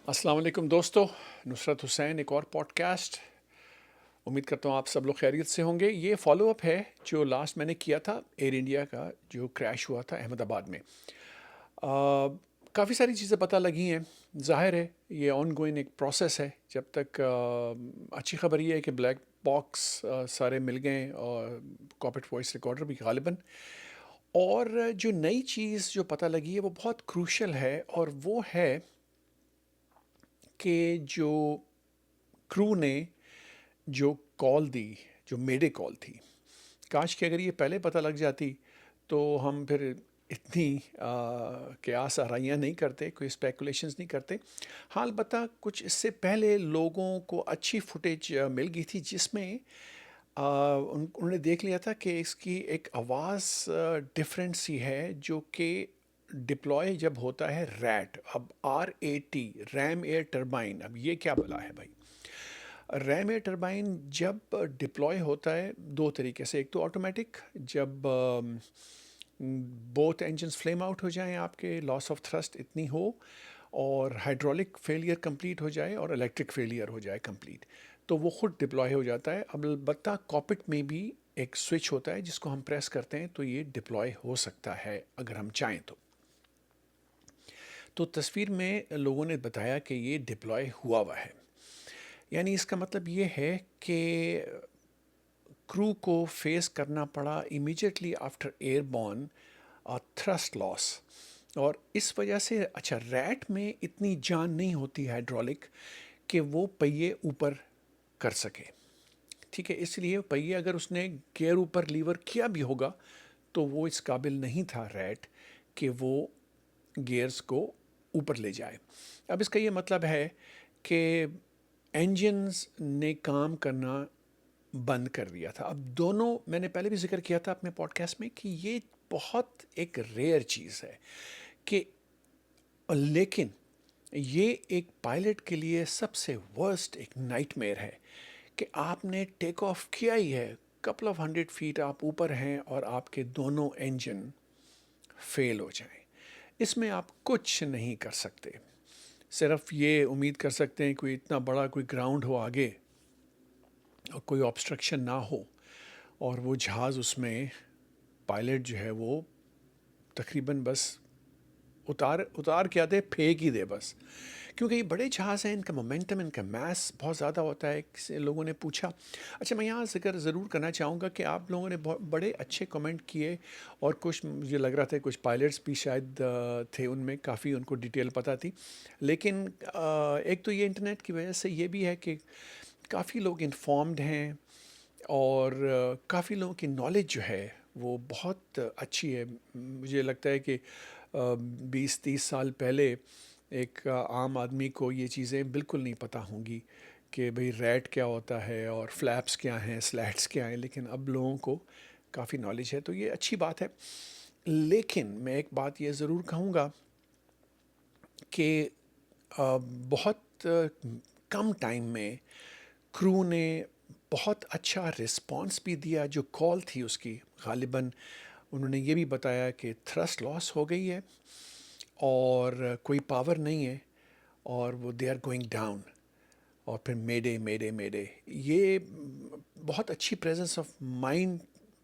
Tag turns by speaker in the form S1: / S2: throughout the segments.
S1: अस्सलाम वालेकुम दोस्तों। नुसरत हुसैन, एक और पॉडकास्ट। उम्मीद करता हूँ आप सब लोग खैरियत से होंगे। ये फॉलो अप है जो लास्ट मैंने किया था एयर इंडिया का, जो क्रैश हुआ था अहमदाबाद में। काफ़ी सारी चीज़ें पता लगी हैं। ज़ाहिर है ये ऑन गोइंग एक प्रोसेस है। जब तक अच्छी खबर ये है कि ब्लैक बॉक्स सारे मिल गए और कॉकपिट वॉइस रिकॉर्डर भी गालिबन। और जो नई चीज़ जो पता लगी है वो बहुत क्रूशल है, और वो है कि जो क्रू ने जो कॉल दी, जो मेडे कॉल थी, काश कि अगर ये पहले पता लग जाती तो हम फिर इतनी क्यास आराइयाँ नहीं करते, कोई स्पेकुलेशंस नहीं करते। हाँ, अलबत्ता कुछ इससे पहले लोगों को अच्छी फुटेज मिल गई थी जिसमें उन्होंने देख लिया था कि इसकी एक आवाज़ डिफरेंट सी है, जो कि डिप्लॉय जब होता है रैट, अब RAT, रैम एयर टर्बाइन। अब ये क्या बला है भाई? रैम एयर टरबाइन जब डिप्लॉय होता है दो तरीके से। एक तो ऑटोमेटिक, जब बोथ इंजन्स फ्लेम आउट हो जाएं, आपके लॉस ऑफ थ्रस्ट इतनी हो, और हाइड्रोलिक फेलियर कंप्लीट हो जाए और इलेक्ट्रिक फेलियर हो जाए कंप्लीट, तो वो खुद डिप्लॉय हो जाता है। अब अलबत्ता कॉकपिट में भी एक स्विच होता है जिसको हम प्रेस करते हैं तो ये डिप्लॉय हो सकता है अगर हम चाहें तो तस्वीर में लोगों ने बताया कि ये डिप्लॉय हुआ हुआ है। यानी इसका मतलब ये है कि क्रू को फेस करना पड़ा immediately after airborne thrust loss. और इस वजह से, अच्छा, रैट में इतनी जान नहीं होती हाइड्रोलिक कि वो पहिए ऊपर कर सके। ठीक है, इसलिए पहिए अगर उसने गियर ऊपर लीवर किया भी होगा तो वो इस काबिल नहीं था रैट कि वो गियर्स को ऊपर ले जाए। अब इसका ये मतलब है कि इंजन्स ने काम करना बंद कर दिया था। अब दोनों, मैंने पहले भी जिक्र किया था अपने पॉडकास्ट में कि ये बहुत एक रेयर चीज़ है कि, लेकिन ये एक पायलट के लिए सबसे वर्स्ट एक नाइटमेयर है कि आपने टेक ऑफ किया ही है, कपल ऑफ 100 फीट आप ऊपर हैं और आपके दोनों इंजन फेल हो जाएं। इसमें आप कुछ नहीं कर सकते, सिर्फ ये उम्मीद कर सकते हैं कोई इतना बड़ा कोई ग्राउंड हो आगे और कोई ऑब्स्ट्रक्शन ना हो, और वो जहाज़ उसमें पायलट जो है वो तकरीबन बस उतार उतार क्या दे, फेंक ही दे बस। क्योंकि ये बड़े जहाज़ हैं, इनका मोमेंटम, इनका मास बहुत ज़्यादा होता है। किसी लोगों ने पूछा, अच्छा, मैं यहाँ जिक्र ज़रूर करना चाहूँगा कि आप लोगों ने बहुत बड़े अच्छे कमेंट किए, और कुछ मुझे लग रहा था कुछ पायलट्स भी शायद थे उनमें, काफ़ी उनको डिटेल पता थी। लेकिन एक तो ये इंटरनेट की वजह से ये भी है कि काफ़ी लोग इन्फॉर्म्ड हैं, और काफ़ी लोगों की नॉलेज जो है वो बहुत अच्छी है। मुझे लगता है कि 20-30 साल पहले एक आम आदमी को ये चीज़ें बिल्कुल नहीं पता होंगी कि भाई रैट क्या होता है और फ्लैप्स क्या हैं, स्लैट्स क्या हैं, लेकिन अब लोगों को काफ़ी नॉलेज है, तो ये अच्छी बात है। लेकिन मैं एक बात ये ज़रूर कहूँगा कि बहुत कम टाइम में क्रू ने बहुत अच्छा रिस्पांस भी दिया। जो कॉल थी उसकी गालिबन उन्होंने ये भी बताया कि थ्रस्ट लॉस हो गई है और कोई पावर नहीं है, और वो दे आर गोइंग डाउन, और फिर मेडे मेडे मेडे। ये बहुत अच्छी प्रेजेंस ऑफ माइंड,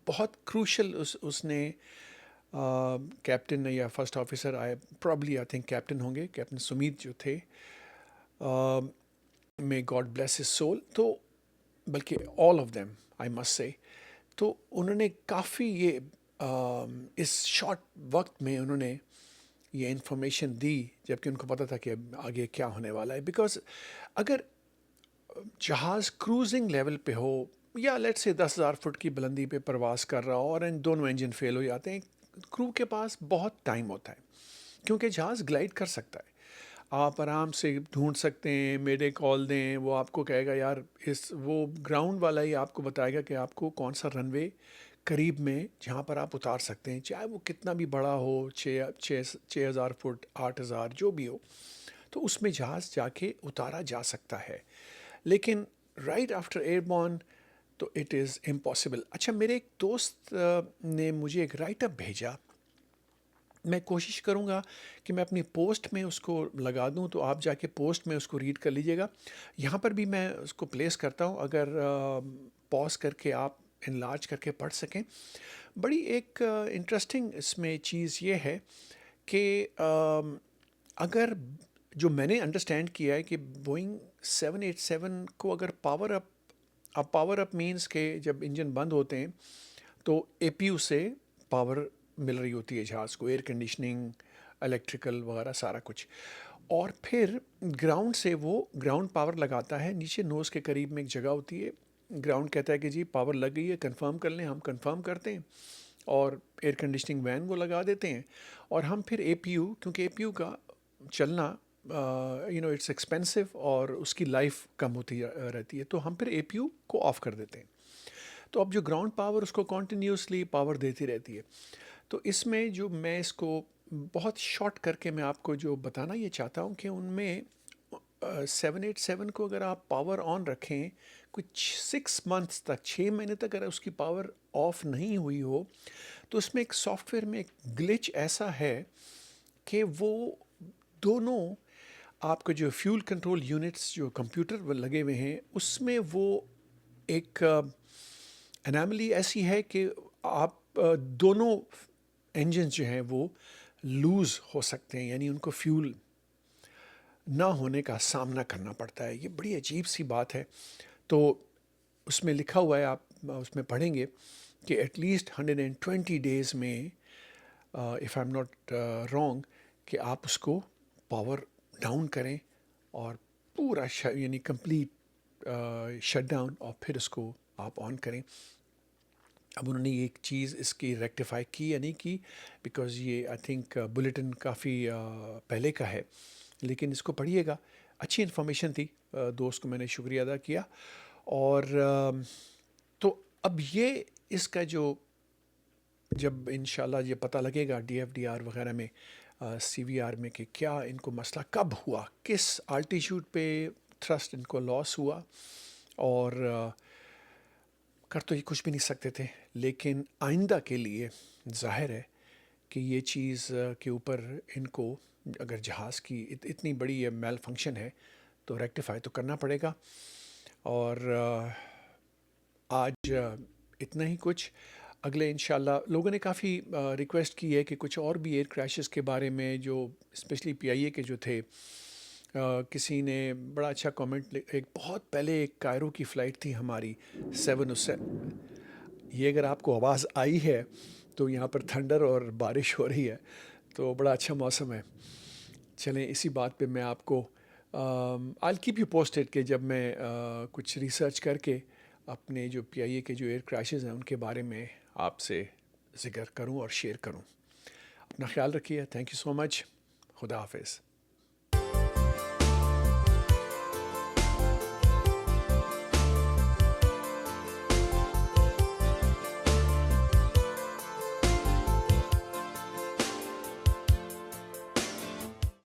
S1: बहुत क्रूशल उसने कैप्टन या first officer, I think captain होंगे, कैप्टन सुमीत जो थे, may God bless his soul, तो बल्कि all of them I must say, तो उन्होंने काफ़ी ये इस शॉर्ट वक्त में उन्होंने ये इन्फॉर्मेशन दी, जबकि उनको पता था कि अब आगे क्या होने वाला है। बिकॉज अगर जहाज़ क्रूजिंग लेवल पे हो, या लेट से 10,000 फुट की बुलंदी पे परवास कर रहा हो और इन दोनों इंजन फेल हो जाते हैं, क्रू के पास बहुत टाइम होता है, क्योंकि जहाज़ ग्लाइड कर सकता है। आप आराम से ढूंढ सकते हैं, मेरे कॉल दें, वो आपको कहेगा यार, इस वो ग्राउंड वाला ही आपको बताएगा कि आपको कौन सा रनवे करीब में जहाँ पर आप उतार सकते हैं, चाहे वो कितना भी बड़ा हो, 6,000 फुट, 8,000, जो भी हो, तो उसमें जहाज़ जाके उतारा जा सकता है। लेकिन राइट आफ्टर एयरबॉर्न तो इट इज़ इम्पॉसिबल। अच्छा, मेरे एक दोस्त ने मुझे एक राइट अप भेजा میں کوشش کروں گا کہ میں اپنی پوسٹ میں اس کو لگا دوں، تو آپ جا کے پوسٹ میں اس کو ریڈ کر لیجیے گا. یہاں پر بھی میں اس کو پلیس کرتا ہوں، اگر پاز کر کے آپ انلارج کر کے پڑھ سکیں. بڑی ایک انٹرسٹنگ اس میں چیز یہ ہے کہ اگر جو میں نے انڈرسٹینڈ کیا ہے کہ بوئنگ 787 کو اگر پاور اپ مینس کہ جب انجن بند ہوتے ہیں تو اے پی یو سے پاور مل رہی ہوتی ہے جہاز کو، ایئر کنڈیشننگ، الیکٹریکل وغیرہ سارا کچھ. اور پھر گراؤنڈ سے وہ گراؤنڈ پاور لگاتا ہے، نیچے نوز کے قریب میں ایک جگہ ہوتی ہے، گراؤنڈ کہتا ہے کہ جی پاور لگ گئی ہے، کنفرم کر لیں. ہم کنفرم کرتے ہیں اور ایئر کنڈیشننگ وین وہ لگا دیتے ہیں. اور ہم پھر اے پی یو، کیونکہ اے پی یو کا چلنا اٹس ایکسپینسو اور اس کی لائف کم ہوتی رہتی ہے، تو ہم پھر اے پی یو کو آف کر دیتے ہیں. تو اب جو گراؤنڈ پاور اس کو کنٹینیوسلی پاور دیتی رہتی ہے. تو اس میں جو میں اس کو بہت شارٹ کر کے میں آپ کو جو بتانا یہ چاہتا ہوں کہ ان میں 787 کو اگر آپ پاور آن رکھیں کچھ 6 منتھس تک، 6 مہینے تک اگر اس کی پاور آف نہیں ہوئی ہو، تو اس میں ایک سافٹ ویئر میں ایک گلچ ایسا ہے کہ وہ دونوں آپ کا جو فیول کنٹرول یونٹس جو کمپیوٹر لگے ہوئے ہیں اس میں وہ ایک اناملی ایسی ہے کہ آپ دونوں انجنز جو ہیں وہ لوز ہو سکتے ہیں، یعنی ان کو فیول نہ ہونے کا سامنا کرنا پڑتا ہے. یہ بڑی عجیب سی بات ہے. تو اس میں لکھا ہوا ہے، آپ اس میں پڑھیں گے کہ ایٹ لیسٹ 120 ڈیز میں if I am not wrong کہ آپ اس کو پاور ڈاؤن کریں اور پورا یعنی کمپلیٹ شٹ ڈاؤن، اور پھر اس کو آپ آن کریں. اب انہوں نے ایک چیز اس کی ریکٹیفائی کی یا نہیں کی، بیکاز یہ آئی تھنک بلیٹن کافی پہلے کا ہے، لیکن اس کو پڑھیے گا. اچھی انفارمیشن تھی، دوست کو میں نے شکریہ ادا کیا. اور تو اب یہ اس کا جو جب انشاءاللہ یہ پتہ لگے گا ڈی ایف ڈی آر وغیرہ میں، سی وی آر میں، کہ کیا ان کو مسئلہ کب ہوا، کس الٹیچیوڈ پہ تھرسٹ ان کو لاس ہوا، اور کر تو یہ کچھ بھی نہیں سکتے تھے. لیکن آئندہ کے لیے ظاہر ہے کہ یہ چیز کے اوپر ان کو اگر جہاز کی اتنی بڑی یہ میل فنکشن ہے تو ریکٹیفائی تو کرنا پڑے گا. اور آج اتنا ہی کچھ. اگلے انشاءاللہ لوگوں نے کافی ریکویسٹ کی ہے کہ کچھ اور بھی ایئر کریشز کے بارے میں، جو اسپیشلی پی آئی اے کے جو تھے. کسی نے بڑا اچھا کامنٹ، ایک بہت پہلے ایک کائرو کی فلائٹ تھی ہماری 707. یہ اگر آپ کو آواز آئی ہے تو یہاں پر تھنڈر اور بارش ہو رہی ہے، تو بڑا اچھا موسم ہے. چلیں اسی بات پہ میں آپ کو I'll keep you posted کہ جب میں کچھ ریسرچ کر کے اپنے جو پی آئی اے کے جو ایئر کراشز ہیں ان کے بارے میں آپ سے ذکر کروں اور شیئر کروں. اپنا خیال رکھیے. تھینک یو سو مچ. خدا حافظ.